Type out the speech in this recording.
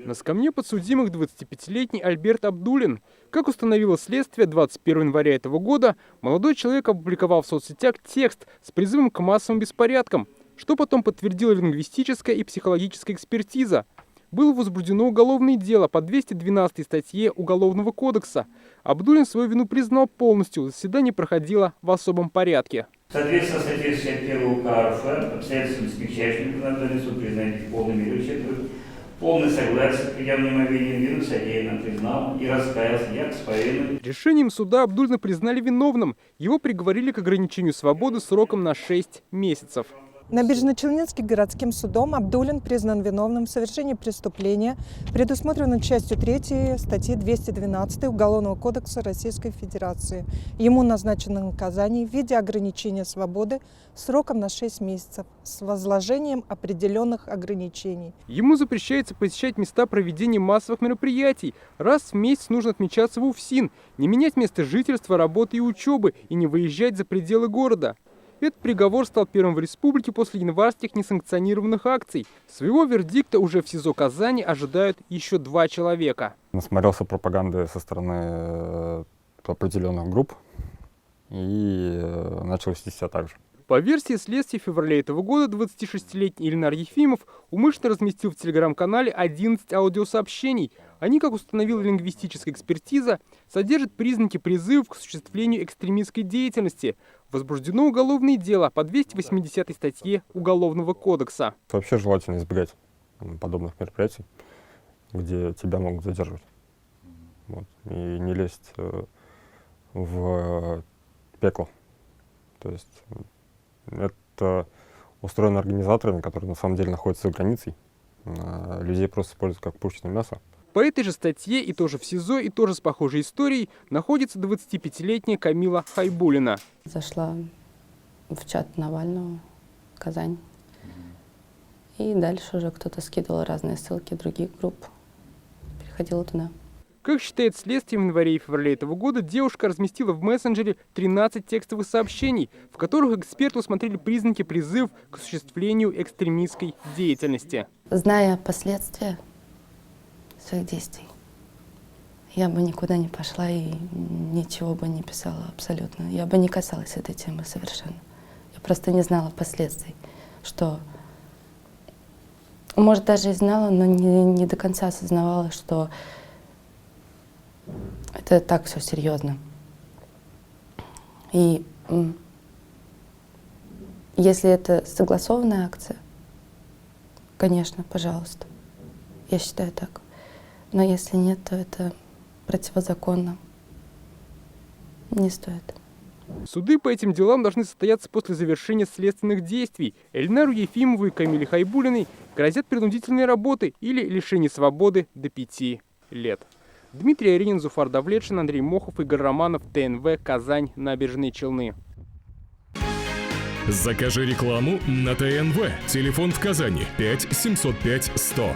На скамье подсудимых 25-летний Альберт Абдулин. Как установило следствие, 21 января этого года молодой человек опубликовал в соцсетях текст с призывом к массовым беспорядкам, что потом подтвердила лингвистическая и психологическая экспертиза. Было возбуждено уголовное дело по 212 статье Уголовного кодекса. Абдулин свою вину признал полностью, заседание проходило в особом порядке. Соответственно, статье 61 УК РФ обстоятельствами смягчающими признательный суд признает их полными виновными. Полное согласие с предъявленным обвинением вину содеянным признал и раскаялся як повинный. Решением суда Абдулина признали виновным. Его приговорили к ограничению свободы сроком на 6 месяцев. Набережно-Челнинским городским судом Абдулин признан виновным в совершении преступления, предусмотренного частью 3 статьи 212 Уголовного кодекса Российской Федерации. Ему назначено наказание в виде ограничения свободы сроком на 6 месяцев с возложением определенных ограничений. Ему запрещается посещать места проведения массовых мероприятий. Раз в месяц нужно отмечаться в УФСИН, не менять место жительства, работы и учебы и не выезжать за пределы города. Этот приговор стал первым в республике после январских несанкционированных акций. Своего вердикта уже в СИЗО Казани ожидают еще 2 человека. Насмотрелся пропаганды со стороны определенных групп и начал вести себя так же. По версии следствия, в феврале этого года 26-летний Ильнар Ефимов умышленно разместил в телеграм-канале 11 аудиосообщений. Они, как установила лингвистическая экспертиза, содержат признаки призывов к осуществлению экстремистской деятельности. Возбуждено уголовное дело по 280 статье Уголовного кодекса. Вообще желательно избегать подобных мероприятий, где тебя могут задерживать. Вот. И не лезть в пекло. То есть это устроено организаторами, которые на самом деле находятся за границей. Людей просто используют как пушечное мясо. По этой же статье и тоже в СИЗО, и тоже с похожей историей находится 25-летняя Камила Хайбулина. Зашла в чат Навального, Казань. И дальше уже кто-то скидывал разные ссылки других групп. Переходила туда. Как считает следствие, в январе и феврале этого года девушка разместила в мессенджере 13 текстовых сообщений, в которых эксперты усмотрели признаки призывов к осуществлению экстремистской деятельности. Зная последствия своих действий, я бы никуда не пошла и ничего бы не писала абсолютно. Я бы не касалась этой темы совершенно. Я просто не знала последствий, что... Может, даже и знала, но не до конца осознавала, что это так все серьезно. И если это согласованная акция, конечно, пожалуйста. Я считаю так. Но если нет, то это противозаконно. Не стоит. Суды по этим делам должны состояться после завершения следственных действий. Ильнару Ефимову и Камиле Хайбулиной грозят принудительные работы или лишение свободы до 5 лет. Дмитрий Аренин, Зуфар Давлетшин, Андрей Мохов, Игорь Романов, ТНВ, Казань, Набережные Челны. Закажи рекламу на ТНВ. Телефон в Казани 5 705 100.